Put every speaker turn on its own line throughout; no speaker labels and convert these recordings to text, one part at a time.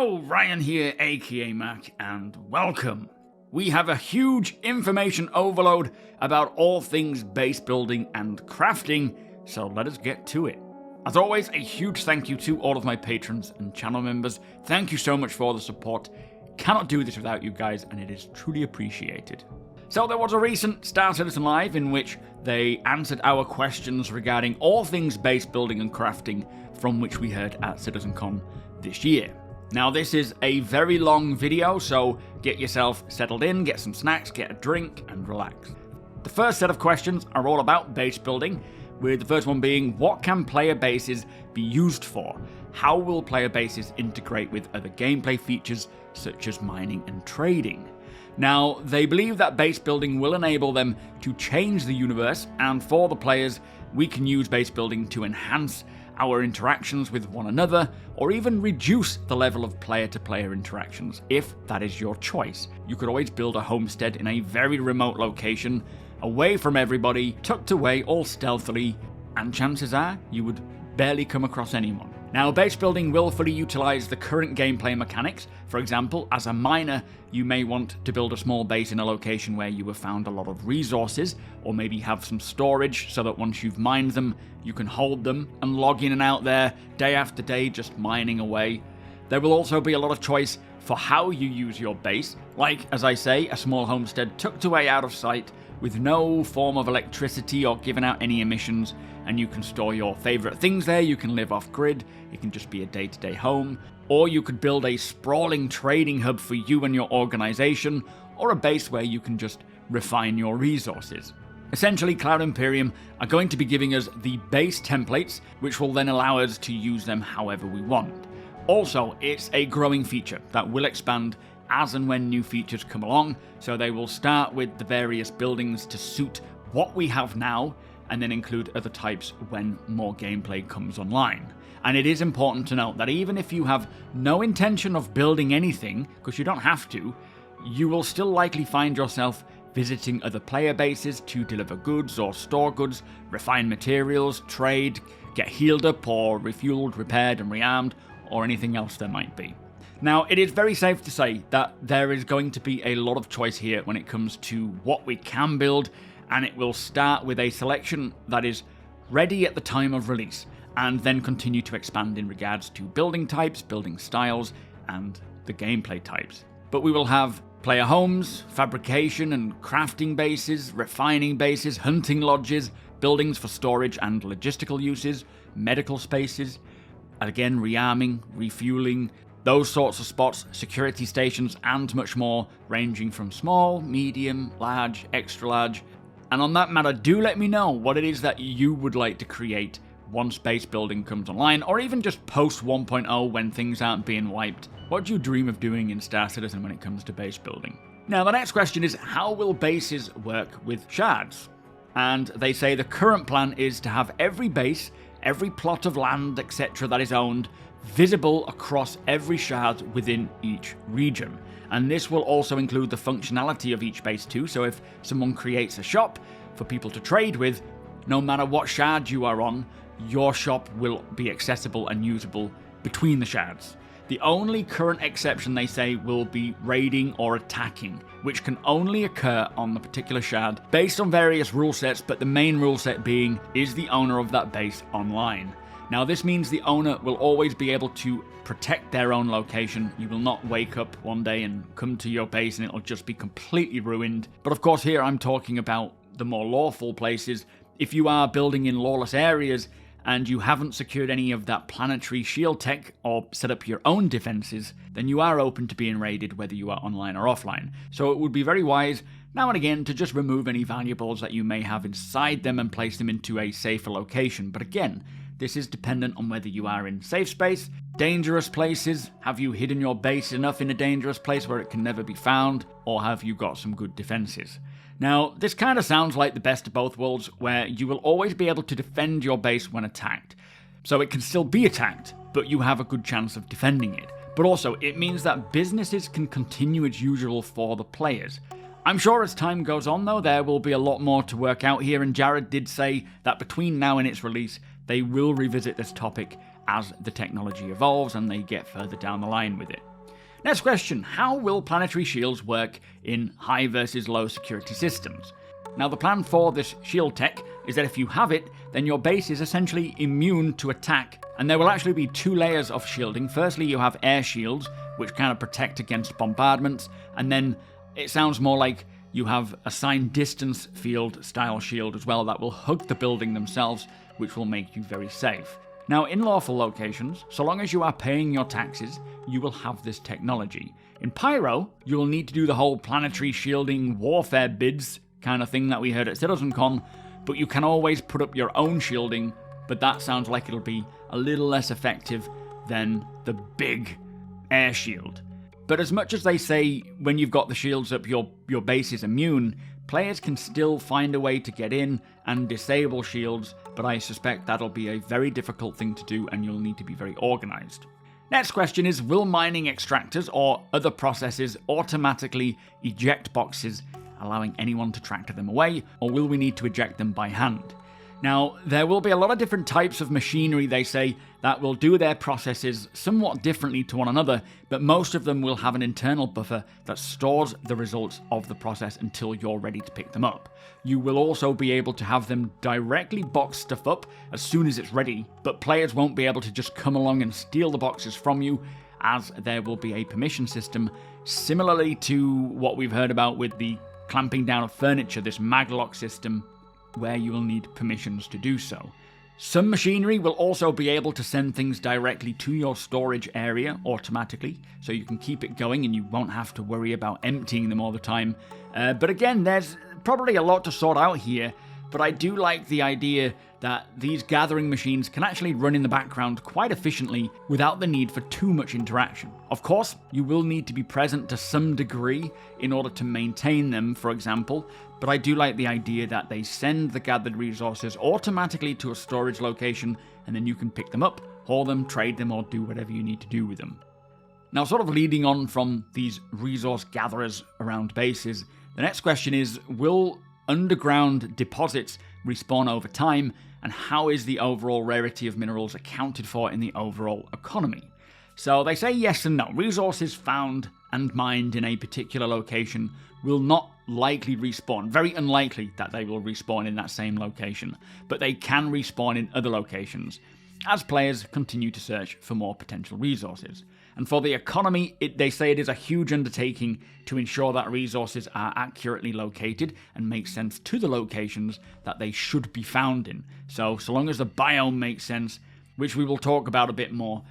Yo, Ryan here, aka Mac, and welcome. We have a huge information overload about all things base building and crafting, so let us get to it. As always, a huge thank you to all of my patrons and channel members. Thank you so much for the support. Cannot do this without you guys, and it is truly appreciated. So there was a recent Star Citizen Live in which they answered our questions regarding all things base building and crafting from which we heard at CitizenCon this year. Now this is a very long video, so get yourself settled in, get some snacks, get a drink, and relax. The first set of questions are all about base building, with the first one being, what can player bases be used for? How will player bases integrate with other gameplay features such as mining and trading? Now, they believe that base building will enable them to change the universe, and for the players, we can use base building to enhance our interactions with one another, or even reduce the level of player-to-player interactions, if that is your choice. You could always build a homestead in a very remote location, away from everybody, tucked away all stealthily, and chances are you would barely come across anyone. Now, base building will fully utilize the current gameplay mechanics. For example, as a miner, you may want to build a small base in a location where you have found a lot of resources, or maybe have some storage so that once you've mined them, you can hold them and log in and out there day after day just mining away. There will also be a lot of choice for how you use your base, like, as I say, a small homestead tucked away out of sight with no form of electricity or giving out any emissions, and you can store your favourite things there. You can live off grid, it can just be a day-to-day home, or you could build a sprawling trading hub for you and your organisation, or a base where you can just refine your resources. Essentially, Cloud Imperium are going to be giving us the base templates, which will then allow us to use them however we want. Also, it's a growing feature that will expand as and when new features come along, so they will start with the various buildings to suit what we have now, and then include other types when more gameplay comes online. And it is important to note that even if you have no intention of building anything, because you don't have to, you will still likely find yourself visiting other player bases to deliver goods or store goods, refine materials, trade, get healed up or refueled, repaired and rearmed, or anything else there might be. Now, it is very safe to say that there is going to be a lot of choice here when it comes to what we can build, and it will start with a selection that is ready at the time of release, and then continue to expand in regards to building types, building styles, and the gameplay types. But we will have player homes, fabrication and crafting bases, refining bases, hunting lodges, buildings for storage and logistical uses, medical spaces, again rearming, refueling, those sorts of spots, security stations, and much more, ranging from small, medium, large, extra large. And on that matter, do let me know what it is that you would like to create once base building comes online, or even just post 1.0 when things aren't being wiped. What do you dream of doing in Star Citizen when it comes to base building? Now, the next question is, how will bases work with shards? And they say the current plan is to have every base, every plot of land, etc. that is owned, visible across every shard within each region. And this will also include the functionality of each base too, so if someone creates a shop for people to trade with, no matter what shard you are on, your shop will be accessible and usable between the shards. The only current exception, they say, will be raiding or attacking, which can only occur on the particular shard based on various rule sets, but the main rule set being, is the owner of that base online? Now, this means the owner will always be able to protect their own location. You will not wake up one day and come to your base and it'll just be completely ruined. But of course, here I'm talking about the more lawful places. If you are building in lawless areas and you haven't secured any of that planetary shield tech or set up your own defenses, then you are open to being raided whether you are online or offline. So it would be very wise now and again to just remove any valuables that you may have inside them and place them into a safer location. But again, this is dependent on whether you are in safe space, dangerous places, have you hidden your base enough in a dangerous place where it can never be found, or have you got some good defenses? Now, this kind of sounds like the best of both worlds, where you will always be able to defend your base when attacked. So it can still be attacked, but you have a good chance of defending it. But also, it means that businesses can continue as usual for the players. I'm sure as time goes on though, there will be a lot more to work out here, and Jared did say that between now and its release, they will revisit this topic as the technology evolves and they get further down the line with it. Next question, how will planetary shields work in high versus low security systems? Now the plan for this shield tech is that if you have it, then your base is essentially immune to attack, and there will actually be 2 layers of shielding. Firstly, you have air shields, which kind of protect against bombardments, and then it sounds more like you have a assigned distance field style shield as well that will hug the building themselves, which will make you very safe. Now, in lawful locations, so long as you are paying your taxes, you will have this technology. In Pyro, you will need to do the whole planetary shielding warfare bids kind of thing that we heard at CitizenCon, but you can always put up your own shielding, but that sounds like it'll be a little less effective than the big air shield. But as much as they say when you've got the shields up your base is immune, players can still find a way to get in and disable shields, but I suspect that'll be a very difficult thing to do and you'll need to be very organised. Next question is, will mining extractors or other processes automatically eject boxes, allowing anyone to tractor them away, or will we need to eject them by hand? Now, there will be a lot of different types of machinery, they say, that will do their processes somewhat differently to one another, but most of them will have an internal buffer that stores the results of the process until you're ready to pick them up. You will also be able to have them directly box stuff up as soon as it's ready, but players won't be able to just come along and steal the boxes from you, as there will be a permission system, similarly to what we've heard about with the clamping down of furniture, this maglock system, where you will need permissions to do so. Some machinery will also be able to send things directly to your storage area automatically, so you can keep it going and you won't have to worry about emptying them all the time. But again, there's probably a lot to sort out here, but I do like the idea that these gathering machines can actually run in the background quite efficiently without the need for too much interaction. Of course, you will need to be present to some degree in order to maintain them, for example, but I do like the idea that they send the gathered resources automatically to a storage location and then you can pick them up, haul them, trade them, or do whatever you need to do with them. Now, sort of leading on from these resource gatherers around bases, the next question is, will underground deposits respawn over time, and how is the overall rarity of minerals accounted for in the overall economy? So they say yes and no. Resources found and mined in a particular location will not likely respawn. Very unlikely that they will respawn in that same location, but they can respawn in other locations as players continue to search for more potential resources. And for the economy, they say it is a huge undertaking to ensure that resources are accurately located and make sense to the locations that they should be found in. So long as the biome makes sense, which we will talk about a bit more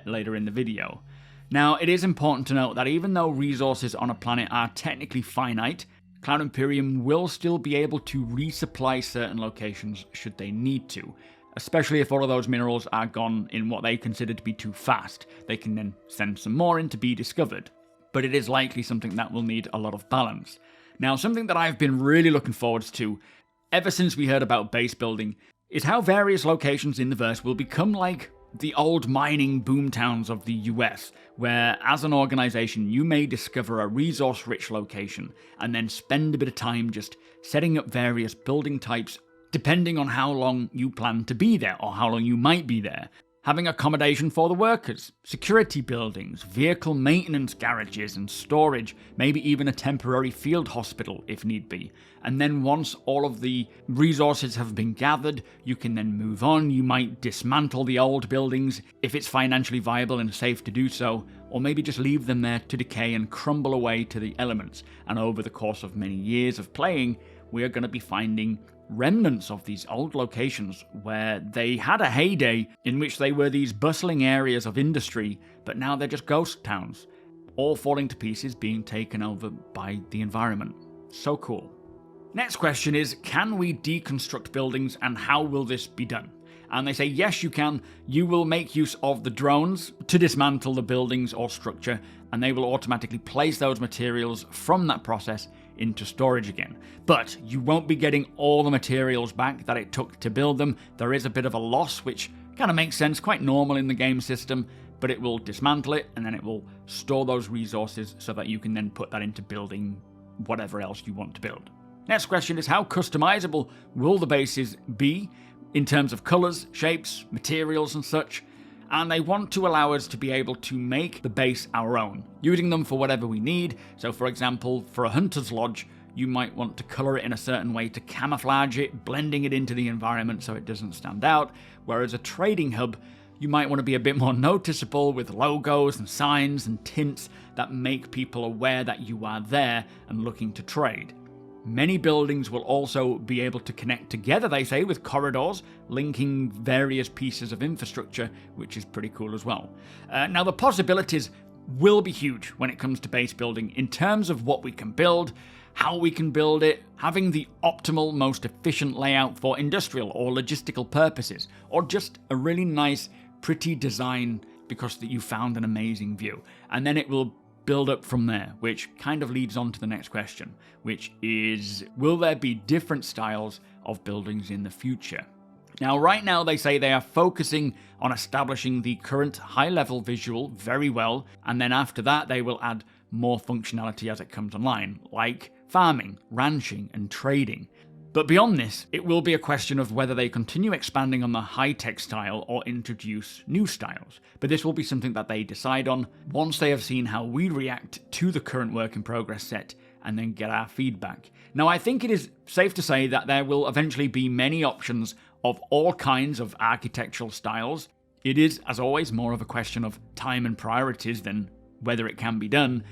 later in the video. Now, it is important to note that even though resources on a planet are technically finite, Cloud Imperium will still be able to resupply certain locations should they need to. Especially if all of those minerals are gone in what they consider to be too fast. They can then send some more in to be discovered. But it is likely something that will need a lot of balance. Now, something that I've been really looking forward to, ever since we heard about base building, is how various locations in the verse will become like the old mining boomtowns of the US, where as an organization you may discover a resource-rich location and then spend a bit of time just setting up various building types depending on how long you plan to be there or how long you might be there. Having accommodation for the workers, security buildings, vehicle maintenance garages and storage, maybe even a temporary field hospital if need be. And then once all of the resources have been gathered, you can then move on. You might dismantle the old buildings if it's financially viable and safe to do so, or maybe just leave them there to decay and crumble away to the elements. And over the course of many years of playing, we are going to be finding remnants of these old locations where they had a heyday in which they were these bustling areas of industry, but now they're just ghost towns, all falling to pieces, being taken over by the environment. So cool. Next question is, can we deconstruct buildings and how will this be done? And they say, yes, you can. You will make use of the drones to dismantle the buildings or structure, and they will automatically place those materials from that process into storage again. But you won't be getting all the materials back that it took to build them. There is a bit of a loss, which kind of makes sense, quite normal in the game system, but it will dismantle it and then it will store those resources so that you can then put that into building whatever else you want to build. Next question is, how customizable will the bases be in terms of colors, shapes, materials and such? and they want to allow us to be able to make the base our own, using them for whatever we need. So for example, for a hunter's lodge, you might want to colour it in a certain way to camouflage it, blending it into the environment so it doesn't stand out, whereas a trading hub, you might want to be a bit more noticeable with logos and signs and tints that make people aware that you are there and looking to trade. Many buildings will also be able to connect together, they say, with corridors, linking various pieces of infrastructure, which is pretty cool as well. Now, the possibilities will be huge when it comes to base building in terms of what we can build, how we can build it, having the optimal, most efficient layout for industrial or logistical purposes, or just a really nice, pretty design because that you found an amazing view. And then it will build up from there, which kind of leads on to the next question, which is, will there be different styles of buildings in the future? Now, right now, they say they are focusing on establishing the current high-level visual very well, and then after that, they will add more functionality as it comes online, like farming, ranching, and trading. But beyond this, it will be a question of whether they continue expanding on the high-tech style or introduce new styles. But this will be something that they decide on once they have seen how we react to the current work-in-progress set and then get our feedback. Now, I think it is safe to say that there will eventually be many options of all kinds of architectural styles. It is, as always, more of a question of time and priorities than whether it can be done.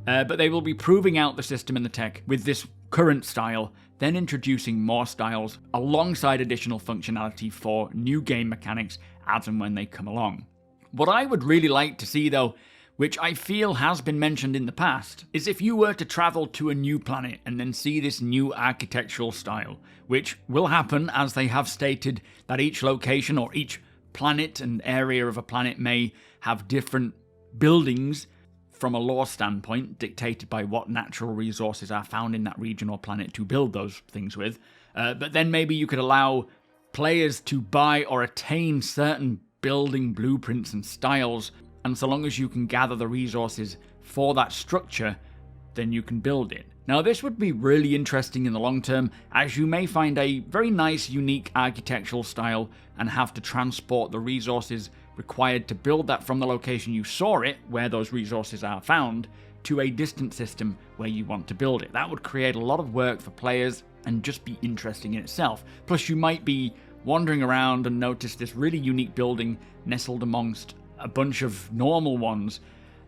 But they will be proving out the system and the tech with this current style, then introducing more styles alongside additional functionality for new game mechanics as and when they come along. What I would really like to see, though, which I feel has been mentioned in the past, is if you were to travel to a new planet and then see this new architectural style, which will happen as they have stated that each location or each planet and area of a planet may have different buildings from a lore standpoint, dictated by what natural resources are found in that region or planet to build those things with. But then maybe you could allow players to buy or attain certain building blueprints and styles, and so long as you can gather the resources for that structure, then you can build it. Now, this would be really interesting in the long term, as you may find a very nice, unique architectural style and have to transport the resources required to build that from the location you saw it, where those resources are found, to a distant system where you want to build it. That would create a lot of work for players and just be interesting in itself. Plus, you might be wandering around and notice this really unique building nestled amongst a bunch of normal ones,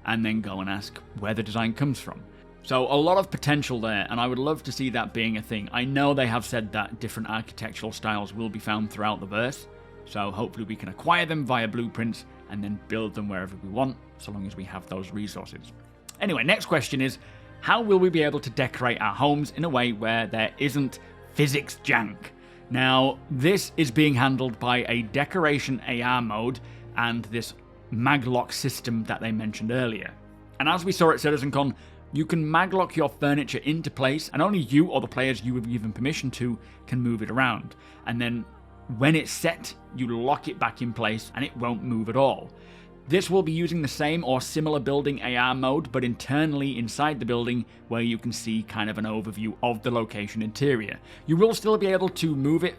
and then go and ask where the design comes from. So a lot of potential there, and I would love to see that being a thing. I know they have said that different architectural styles will be found throughout the verse, so hopefully we can acquire them via blueprints and then build them wherever we want, so long as we have those resources. Anyway, next question is, how will we be able to decorate our homes in a way where there isn't physics jank? Now, this is being handled by a decoration AR mode and this maglock system that they mentioned earlier. And as we saw at CitizenCon, you can maglock your furniture into place, and only you or the players you have given permission to can move it around. And then when it's set, you lock it back in place and it won't move at all. This will be using the same or similar building AR mode, but internally inside the building, where you can see kind of an overview of the location interior. You will still be able to move it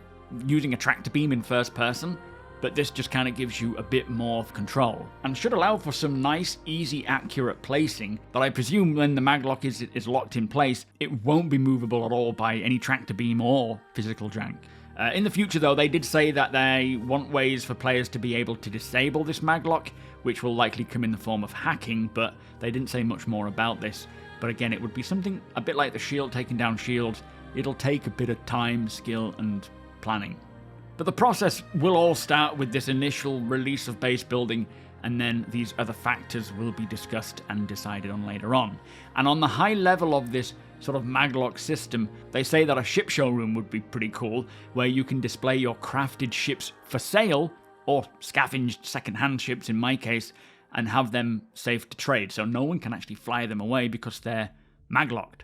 using a tractor beam in first person, but this just kind of gives you a bit more control, and should allow for some nice, easy, accurate placing that I presume when the maglock is locked in place, it won't be movable at all by any tractor beam or physical jank. In the future, though, they did say that they want ways for players to be able to disable this maglock, which will likely come in the form of hacking, but they didn't say much more about this. But again, it would be something a bit like the shield taking down shields. It'll take a bit of time, skill, and planning. But the process will all start with this initial release of base building, and then these other factors will be discussed and decided on later on. And on the high level of this sort of maglock system, they say that a ship showroom would be pretty cool, where you can display your crafted ships for sale, or scavenged second-hand ships in my case, and have them safe to trade, so no one can actually fly them away because they're maglocked.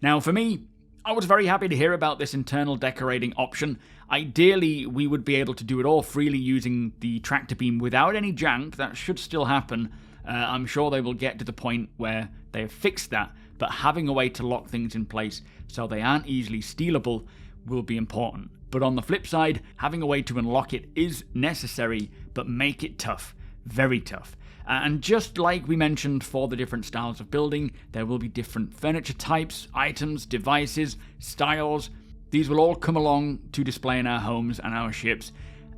Now, for me, I was very happy to hear about this internal decorating option. Ideally, we would be able to do it all freely using the tractor beam without any jank. That should still happen. I'm sure they will get to the point where they have fixed that, but having a way to lock things in place so they aren't easily stealable will be important. But on the flip side, having a way to unlock it is necessary, but make it tough. very tough. And just like we mentioned for the different styles of building, there will be different furniture types, items, devices, styles. These will all come along to display in our homes and our ships,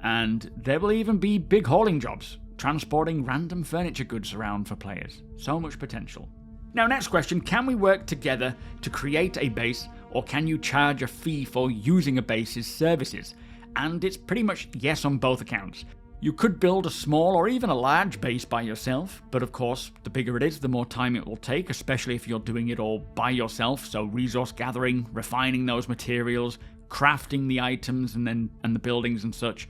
and there will even be big hauling jobs, transporting random furniture goods around for players. So much potential. Now, next question, can we work together to create a base, or can you charge a fee for using a base's services? And it's pretty much yes on both accounts. You could build a small or even a large base by yourself, but of course, the bigger it is, the more time it will take, especially if you're doing it all by yourself, so resource gathering, refining those materials, crafting the items and the buildings and such.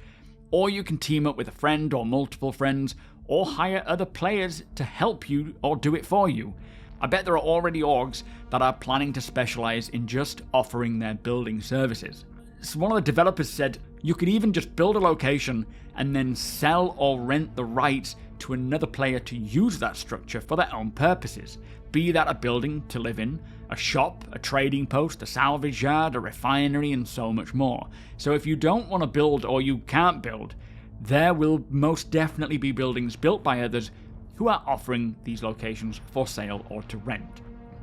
Or you can team up with a friend or multiple friends, or hire other players to help you or do it for you. I bet there are already orgs that are planning to specialize in just offering their building services. So one of the developers said you could even just build a location and then sell or rent the rights to another player to use that structure for their own purposes. Be that a building to live in, a shop, a trading post, a salvage yard, a refinery, and so much more. So if you don't want to build or you can't build, there will most definitely be buildings built by others who are offering these locations for sale or to rent.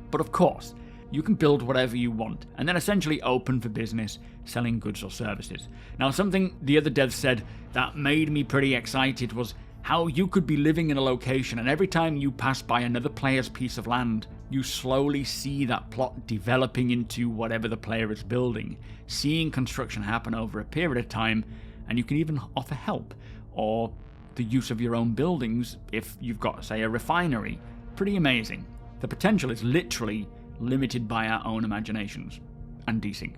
But of course, you can build whatever you want, and then essentially open for business, selling goods or services. Now, something the other devs said that made me pretty excited was how you could be living in a location, and every time you pass by another player's piece of land, you slowly see that plot developing into whatever the player is building, seeing construction happen over a period of time, and you can even offer help, or the use of your own buildings if you've got, say, a refinery. Pretty amazing. The potential is literally limited by our own imaginations and desync.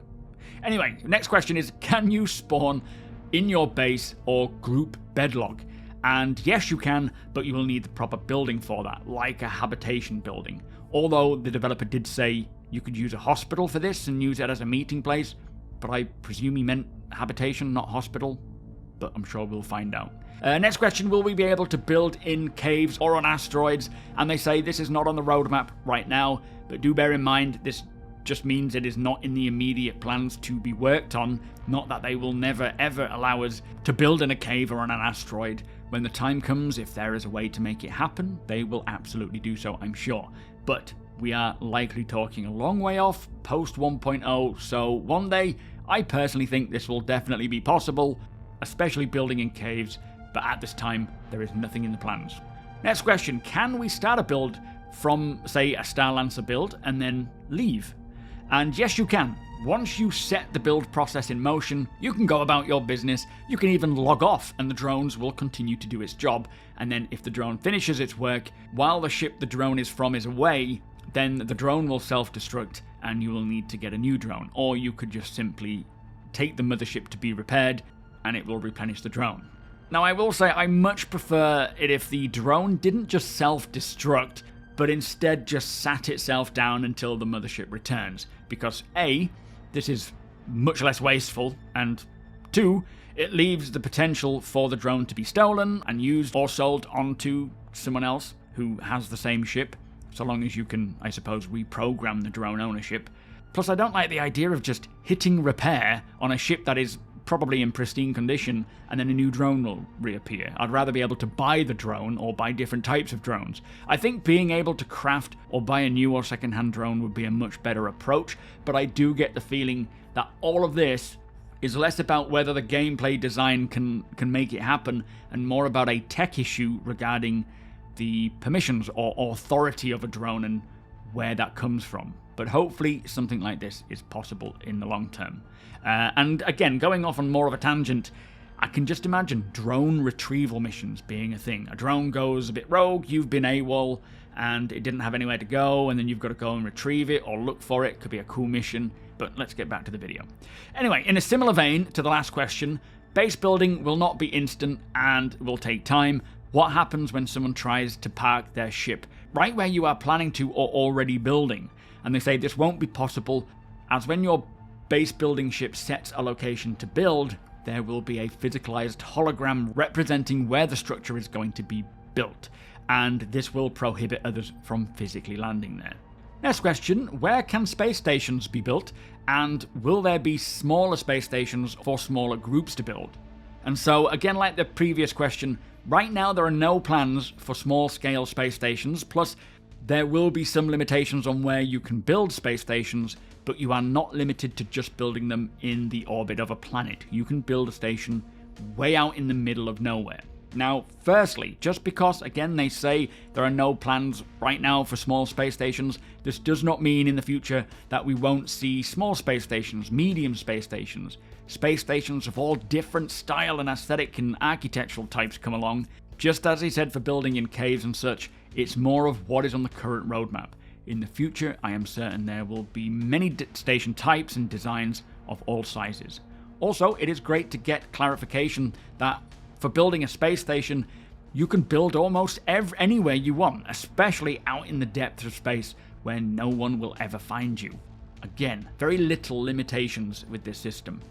Anyway, next question is, can you spawn in your base or group bedlog? And yes, you can, but you will need the proper building for that, like a habitation building. Although the developer did say you could use a hospital for this and use it as a meeting place, but I presume he meant habitation, not hospital, but I'm sure we'll find out. Next question, will we be able to build in caves or on asteroids? And they say this is not on the roadmap right now, but do bear in mind this just means it is not in the immediate plans to be worked on, not that they will never ever allow us to build in a cave or on an asteroid. When the time comes, if there is a way to make it happen, they will absolutely do so, I'm sure. But we are likely talking a long way off, post 1.0, so one day I personally think this will definitely be possible, especially building in caves, but at this time there is nothing in the plans. Next question, can we start a build from, say, a Star Lancer build and then leave? And yes, you can. Once you set the build process in motion, you can go about your business, you can even log off and the drones will continue to do its job, and then if the drone finishes its work, while the ship the drone is from is away, then the drone will self-destruct and you will need to get a new drone, or you could just simply take the mothership to be repaired and it will replenish the drone. Now, I will say I much prefer it if the drone didn't just self-destruct, but instead just sat itself down until the mothership returns, because A, this is much less wasteful, and 2, it leaves the potential for the drone to be stolen and used or sold onto someone else who has the same ship, so long as you can, I suppose, reprogram the drone ownership. Plus, I don't like the idea of just hitting repair on a ship that is probably in pristine condition, and then a new drone will reappear. I'd rather be able to buy the drone or buy different types of drones. I think being able to craft or buy a new or second-hand drone would be a much better approach, but I do get the feeling that all of this is less about whether the gameplay design can make it happen, and more about a tech issue regarding the permissions or authority of a drone and where that comes from. But hopefully something like this is possible in the long term. And again, going off on more of a tangent, I can just imagine drone retrieval missions being a thing. A drone goes a bit rogue, you've been AWOL, and it didn't have anywhere to go, and then you've got to go and retrieve it or look for it. Could be a cool mission, but let's get back to the video. Anyway, in a similar vein to the last question, base building will not be instant and will take time. What happens when someone tries to park their ship right where you are planning to or already building? And they say this won't be possible, as when your base building ship sets a location to build, there will be a physicalized hologram representing where the structure is going to be built, and this will prohibit others from physically landing there. Next question, where can space stations be built, and will there be smaller space stations for smaller groups to build? And so, again, like the previous question, right now there are no plans for small-scale space stations, plus there will be some limitations on where you can build space stations, but you are not limited to just building them in the orbit of a planet. You can build a station way out in the middle of nowhere. Now, firstly, just because, again, they say there are no plans right now for small space stations, this does not mean in the future that we won't see small space stations, medium space stations of all different style and aesthetic and architectural types come along. Just as he said for building in caves and such, it's more of what is on the current roadmap. In the future, I am certain there will be many station types and designs of all sizes. Also, it is great to get clarification that for building a space station, you can build almost anywhere you want, especially out in the depths of space where no one will ever find you. Again, very little limitations with this system.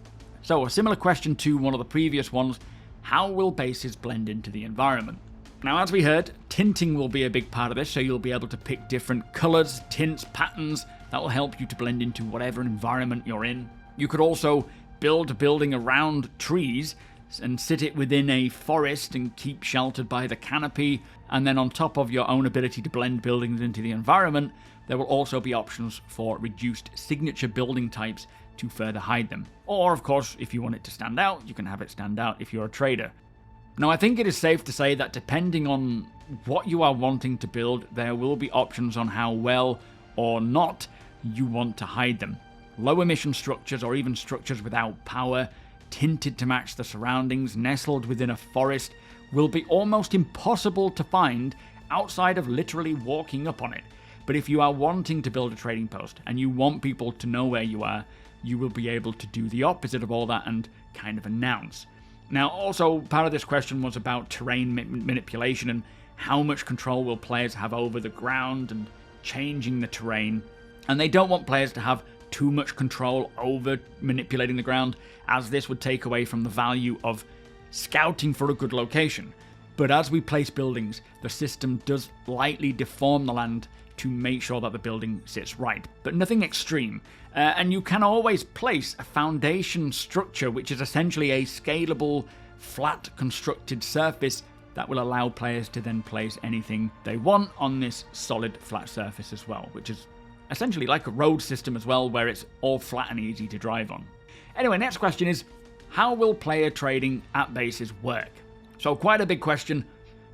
So, a similar question to one of the previous ones, how will bases blend into the environment? Now, as we heard, tinting will be a big part of this, so you'll be able to pick different colors, tints, patterns that will help you to blend into whatever environment you're in. You could also build a building around trees and sit it within a forest and keep sheltered by the canopy, and then on top of your own ability to blend buildings into the environment, there will also be options for reduced signature building types to further hide them. Or, of course, if you want it to stand out, you can have it stand out if you're a trader. Now, I think it is safe to say that depending on what you are wanting to build, there will be options on how well or not you want to hide them. Low emission structures, or even structures without power, tinted to match the surroundings, nestled within a forest, will be almost impossible to find outside of literally walking up on it. But if you are wanting to build a trading post and you want people to know where you are, you will be able to do the opposite of all that and kind of announce. Now, also, part of this question was about terrain manipulation and how much control will players have over the ground and changing the terrain. And they don't want players to have too much control over manipulating the ground, as this would take away from the value of scouting for a good location. But as we place buildings, the system does lightly deform the land to make sure that the building sits right, but nothing extreme. And you can always place a foundation structure, which is essentially a scalable, flat constructed surface that will allow players to then place anything they want on this solid flat surface as well, which is essentially like a road system as well, where it's all flat and easy to drive on. Anyway, next question is, how will player trading at bases work? So quite a big question.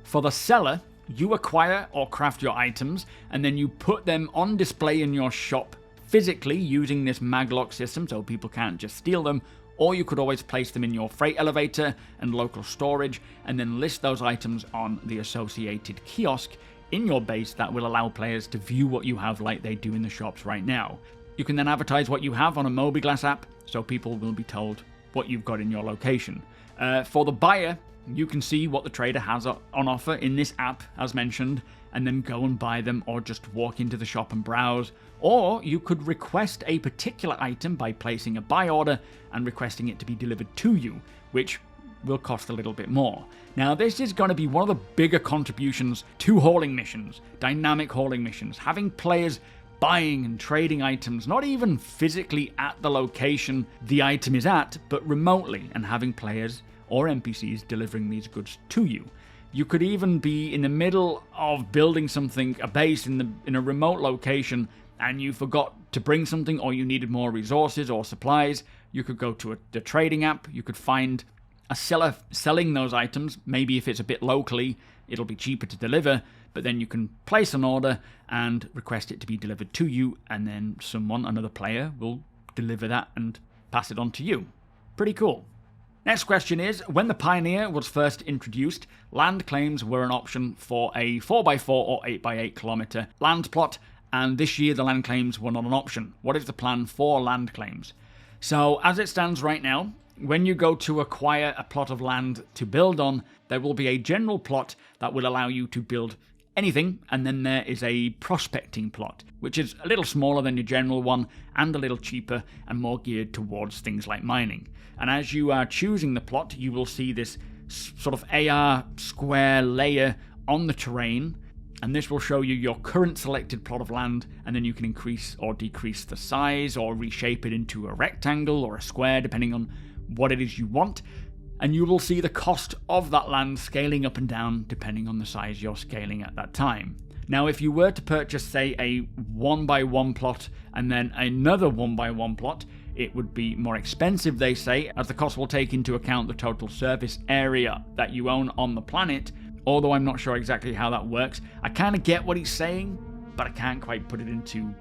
For the seller, you acquire or craft your items, and then you put them on display in your shop physically using this maglock system, so people can't just steal them, or you could always place them in your freight elevator and local storage, and then list those items on the associated kiosk in your base that will allow players to view what you have like they do in the shops right now. You can then advertise what you have on a MobiGlass app, so people will be told what you've got in your location. For the buyer, you can see what the trader has on offer in this app, as mentioned, and then go and buy them, or just walk into the shop and browse. Or you could request a particular item by placing a buy order and requesting it to be delivered to you, which will cost a little bit more. Now, this is going to be one of the bigger contributions to hauling missions, dynamic hauling missions, having players buying and trading items, not even physically at the location the item is at, but remotely, and having players or NPCs delivering these goods to you. You could even be in the middle of building something, a base in a remote location, and you forgot to bring something, or you needed more resources or supplies. You could go to the trading app, you could find a seller selling those items. Maybe if it's a bit locally, it'll be cheaper to deliver, but then you can place an order and request it to be delivered to you, and then another player, will deliver that and pass it on to you. Pretty cool. Next question is, when the Pioneer was first introduced, land claims were an option for a 4x4 or 8x8 kilometer land plot, and this year the land claims were not an option. What is the plan for land claims? So, as it stands right now, when you go to acquire a plot of land to build on, there will be a general plot that will allow you to build anything, and then there is a prospecting plot, which is a little smaller than your general one, and a little cheaper, and more geared towards things like mining. And as you are choosing the plot, you will see this sort of AR square layer on the terrain, and this will show you your current selected plot of land, and then you can increase or decrease the size, or reshape it into a rectangle or a square, depending on what it is you want. and you will see the cost of that land scaling up and down depending on the size you're scaling at that time. Now, if you were to purchase, say, a 1x1 plot and then another 1x1 plot, it would be more expensive, they say, as the cost will take into account the total surface area that you own on the planet, although I'm not sure exactly how that works. I kind of get what he's saying, but I can't quite put it into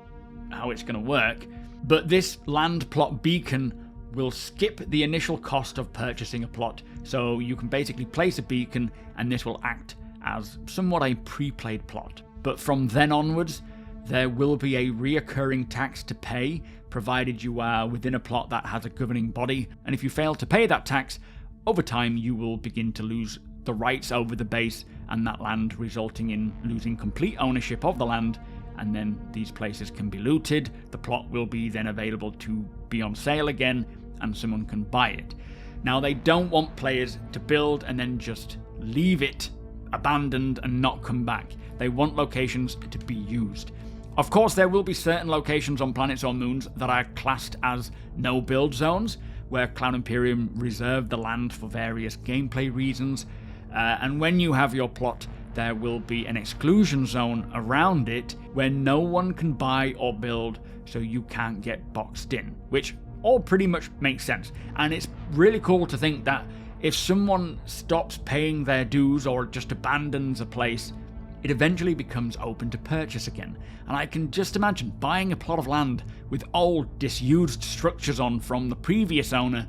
how it's going to work. But this land plot beacon will skip the initial cost of purchasing a plot, so you can basically place a beacon and this will act as somewhat a pre-played plot. But from then onwards, there will be a reoccurring tax to pay, provided you are within a plot that has a governing body, and if you fail to pay that tax, over time you will begin to lose the rights over the base and that land, resulting in losing complete ownership of the land, and then these places can be looted, the plot will be then available to be on sale again, and someone can buy it. Now, they don't want players to build and then just leave it abandoned and not come back. They want locations to be used. Of course, there will be certain locations on planets or moons that are classed as no-build zones, where Cloud Imperium reserved the land for various gameplay reasons, and when you have your plot, there will be an exclusion zone around it where no one can buy or build, so you can't get boxed in, which all pretty much makes sense. And it's really cool to think that if someone stops paying their dues or just abandons a place, it eventually becomes open to purchase again. And I can just imagine buying a plot of land with old, disused structures on from the previous owner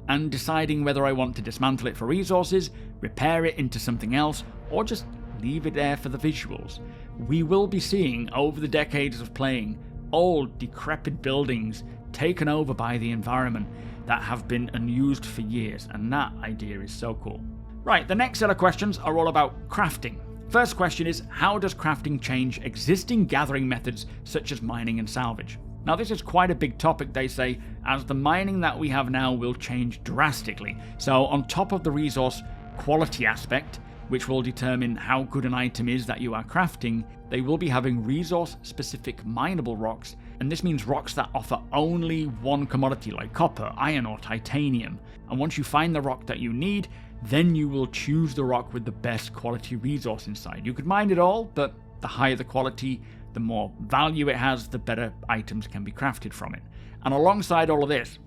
and deciding whether I want to dismantle it for resources, repair it into something else, or just leave it there for the visuals. We will be seeing, over the decades of playing, old, decrepit buildings taken over by the environment that have been unused for years, and that idea is so cool. Right, the next set of questions are all about crafting. First question is, how does crafting change existing gathering methods such as mining and salvage? Now, this is quite a big topic, they say, as the mining that we have now will change drastically. So on top of the resource quality aspect, which will determine how good an item is that you are crafting, they will be having resource-specific mineable rocks, and this means rocks that offer only one commodity like copper, iron or titanium. And once you find the rock that you need, then you will choose the rock with the best quality resource inside. You could mine it all, but the higher the quality, the more value it has, the better items can be crafted from it. And alongside all of this,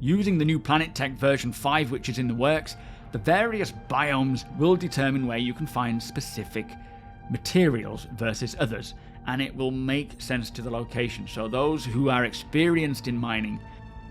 using the new PlanetTech version 5, which is in the works, the various biomes will determine where you can find specific materials versus others, and it will make sense to the location. So those who are experienced in mining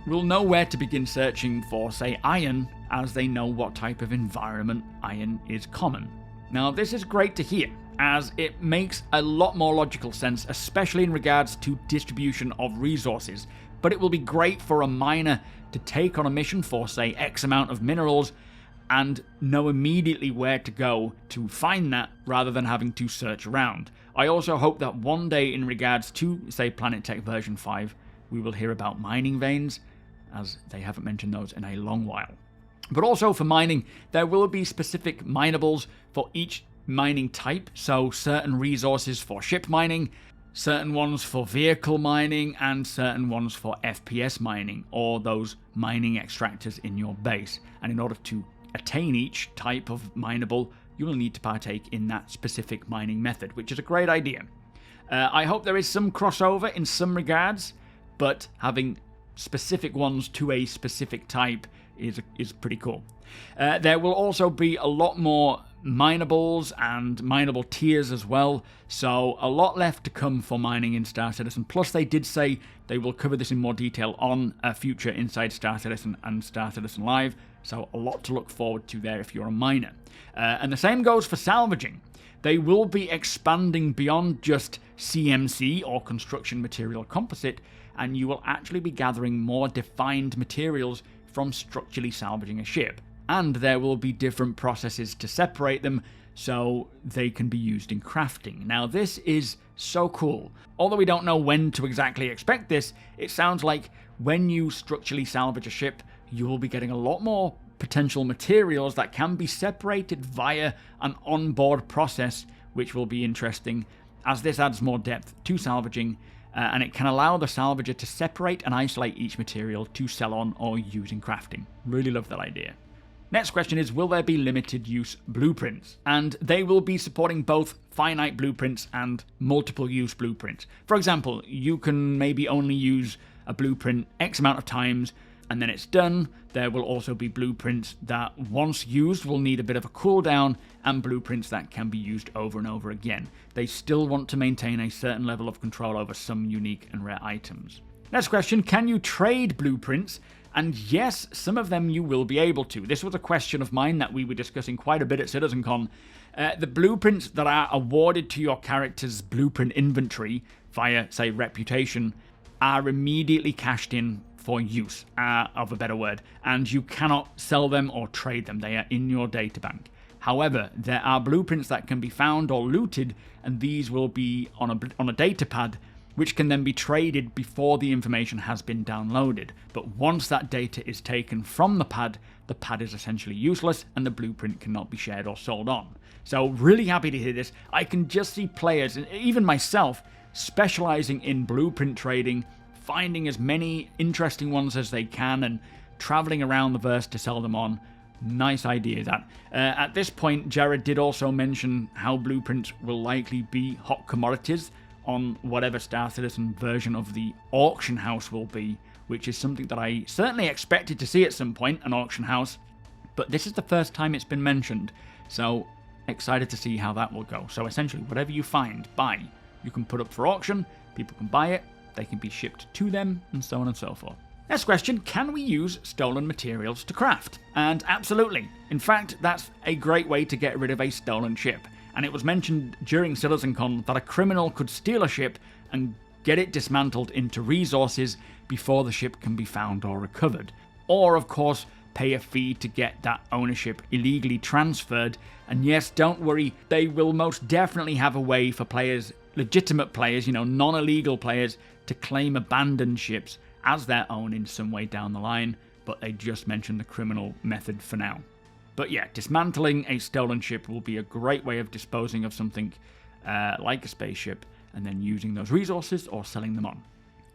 will know where to begin searching for, say, iron, as they know what type of environment iron is common. Now, this is great to hear, as it makes a lot more logical sense, especially in regards to distribution of resources. But it will be great for a miner to take on a mission for, say, X amount of minerals and know immediately where to go to find that, rather than having to search around. I also hope that one day, in regards to, say, PlanetTech version 5, we will hear about mining veins, as they haven't mentioned those in a long while. But also for mining, there will be specific minables for each mining type, so certain resources for ship mining, certain ones for vehicle mining, and certain ones for FPS mining, or those mining extractors in your base. And in order to attain each type of mineable, you will need to partake in that specific mining method, which is a great idea. I hope there is some crossover in some regards, but having specific ones to a specific type is pretty cool. There will also be a lot more minables and mineable tiers as well, so a lot left to come for mining in Star Citizen. Plus, they did say they will cover this in more detail on a future Inside Star Citizen and Star Citizen Live, so a lot to look forward to there if you're a miner. And the same goes for salvaging. They will be expanding beyond just CMC or construction material composite, and you will actually be gathering more defined materials from structurally salvaging a ship. And there will be different processes to separate them so they can be used in crafting. Now, this is so cool. Although we don't know when to exactly expect this, it sounds like when you structurally salvage a ship, you will be getting a lot more potential materials that can be separated via an onboard process, which will be interesting, as this adds more depth to salvaging, and it can allow the salvager to separate and isolate each material to sell on or use in crafting. Really love that idea. Next question is, will there be limited use blueprints? And they will be supporting both finite blueprints and multiple use blueprints. For example, you can maybe only use a blueprint X amount of times and then it's done. There will also be blueprints that once used will need a bit of a cooldown, and blueprints that can be used over and over again. They still want to maintain a certain level of control over some unique and rare items. Next question, can you trade blueprints? And yes, some of them you will be able to. This was a question of mine that we were discussing quite a bit at CitizenCon. The blueprints that are awarded to your character's blueprint inventory via, say, reputation, are immediately cashed in for use, of a better word, and you cannot sell them or trade them. They are in your databank. However, there are blueprints that can be found or looted, and these will be on a datapad, which can then be traded before the information has been downloaded. But once that data is taken from the pad is essentially useless, and the blueprint cannot be shared or sold on. So really happy to hear this. I can just see players, and even myself, specializing in blueprint trading, finding as many interesting ones as they can, and traveling around the verse to sell them on. Nice idea, that. At this point, Jared did also mention how blueprints will likely be hot commodities on whatever Star Citizen version of the auction house will be, which is something that I certainly expected to see at some point, an auction house, but this is the first time it's been mentioned, so excited to see how that will go. So essentially, whatever you find, buy. You can put up for auction, people can buy it, they can be shipped to them, and so on and so forth. Next question, can we use stolen materials to craft? And absolutely. In fact, that's a great way to get rid of a stolen ship. And it was mentioned during CitizenCon that a criminal could steal a ship and get it dismantled into resources before the ship can be found or recovered. Or, of course, pay a fee to get that ownership illegally transferred. And yes, don't worry, they will most definitely have a way for players, legitimate players, non-illegal players, to claim abandoned ships as their own in some way down the line, but they just mentioned the criminal method for now. But yeah, dismantling a stolen ship will be a great way of disposing of something like a spaceship, and then using those resources or selling them on.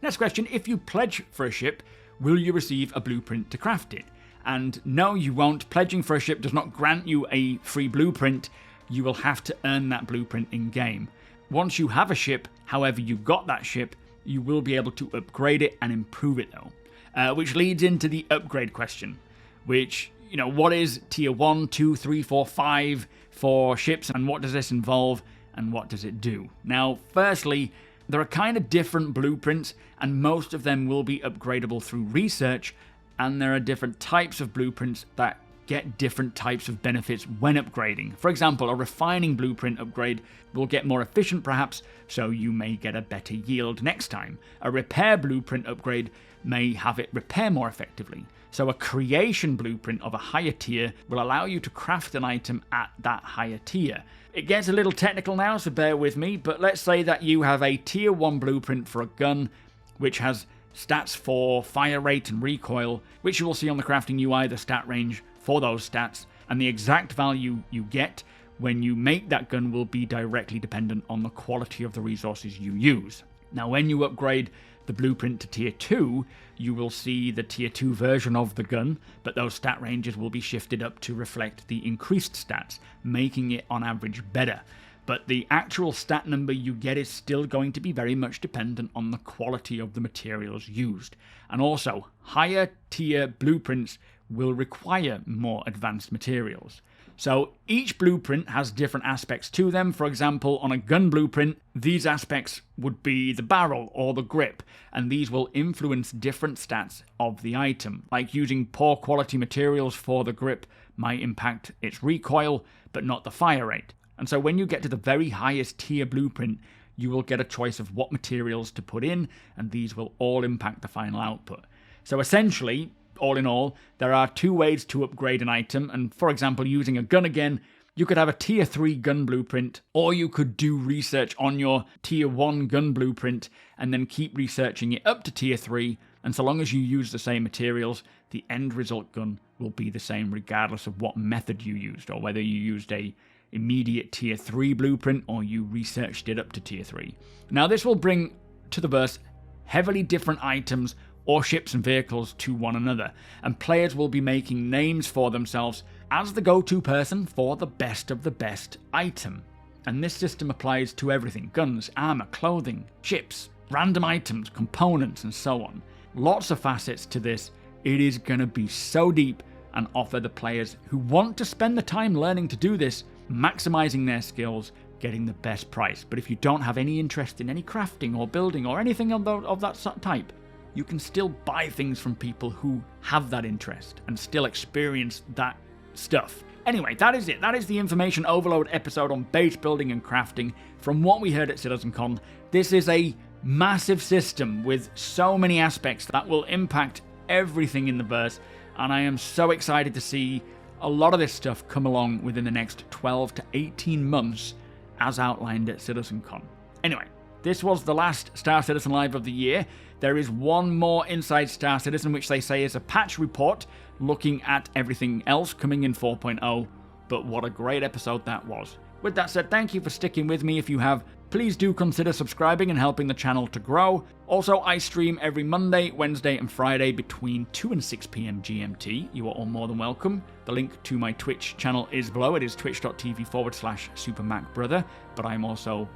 Next question, if you pledge for a ship, will you receive a blueprint to craft it? And no, you won't. Pledging for a ship does not grant you a free blueprint. You will have to earn that blueprint in-game. Once you have a ship, however you got that ship, you will be able to upgrade it and improve it though. Which leads into the upgrade question, which, what is tier 1, 2, 3, 4, 5 for ships, and what does this involve, and what does it do? Now, firstly, there are kind of different blueprints, and most of them will be upgradable through research, and there are different types of blueprints that get different types of benefits when upgrading. For example, a refining blueprint upgrade will get more efficient perhaps, so you may get a better yield next time. A repair blueprint upgrade may have it repair more effectively. So a creation blueprint of a higher tier will allow you to craft an item at that higher tier. It gets a little technical now, so bear with me, but let's say that you have a tier 1 blueprint for a gun, which has stats for fire rate and recoil, which you will see on the crafting UI, the stat range for those stats, and the exact value you get when you make that gun will be directly dependent on the quality of the resources you use. Now, when you upgrade the blueprint to tier 2, you will see the tier 2 version of the gun, but those stat ranges will be shifted up to reflect the increased stats, making it on average better. But the actual stat number you get is still going to be very much dependent on the quality of the materials used. And also, higher tier blueprints will require more advanced materials. So each blueprint has different aspects to them. For example, on a gun blueprint, these aspects would be the barrel or the grip, and these will influence different stats of the item. Like using poor quality materials for the grip might impact its recoil, but not the fire rate. And so when you get to the very highest tier blueprint, you will get a choice of what materials to put in, and these will all impact the final output. So essentially, all in all, there are 2 ways to upgrade an item, and for example, using a gun again, you could have a tier 3 gun blueprint, or you could do research on your tier 1 gun blueprint, and then keep researching it up to tier 3, and so long as you use the same materials, the end result gun will be the same regardless of what method you used, or whether you used a immediate tier 3 blueprint, or you researched it up to tier 3. Now this will bring to the verse heavily different items, or ships and vehicles to one another, and players will be making names for themselves as the go-to person for the best of the best item. And this system applies to everything: guns, armor, clothing, ships, random items, components, and so on. Lots of facets to this. It is going to be so deep and offer the players who want to spend the time learning to do this, maximizing their skills, getting the best price. But if you don't have any interest in any crafting or building or anything of that type, you can still buy things from people who have that interest and still experience that stuff. Anyway, that is it. That is the information overload episode on base building and crafting. From what we heard at CitizenCon, this is a massive system with so many aspects that will impact everything in the verse, and I am so excited to see a lot of this stuff come along within the next 12 to 18 months as outlined at CitizenCon. Anyway, this was the last Star Citizen Live of the year. There is one more inside Star Citizen, which they say is a patch report looking at everything else coming in 4.0, but what a great episode that was. With that said, thank you for sticking with me. If you have, please do consider subscribing and helping the channel to grow. Also, I stream every Monday, Wednesday, and Friday between 2 and 6 p.m. GMT. You are all more than welcome. The link to my Twitch channel is below. It is twitch.tv/SuperMacBrother. But I'm also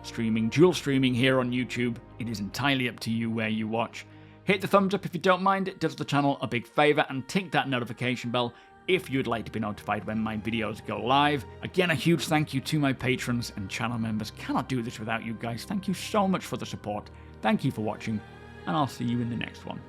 dual streaming here on YouTube. It is entirely up to you where you watch. Hit the thumbs up if you don't mind. It does the channel a big favor, and tick that notification bell if you'd like to be notified when my videos go live. Again, a huge thank you to my patrons and channel members. Cannot do this without you guys. Thank you so much for the support. Thank you for watching, and I'll see you in the next one.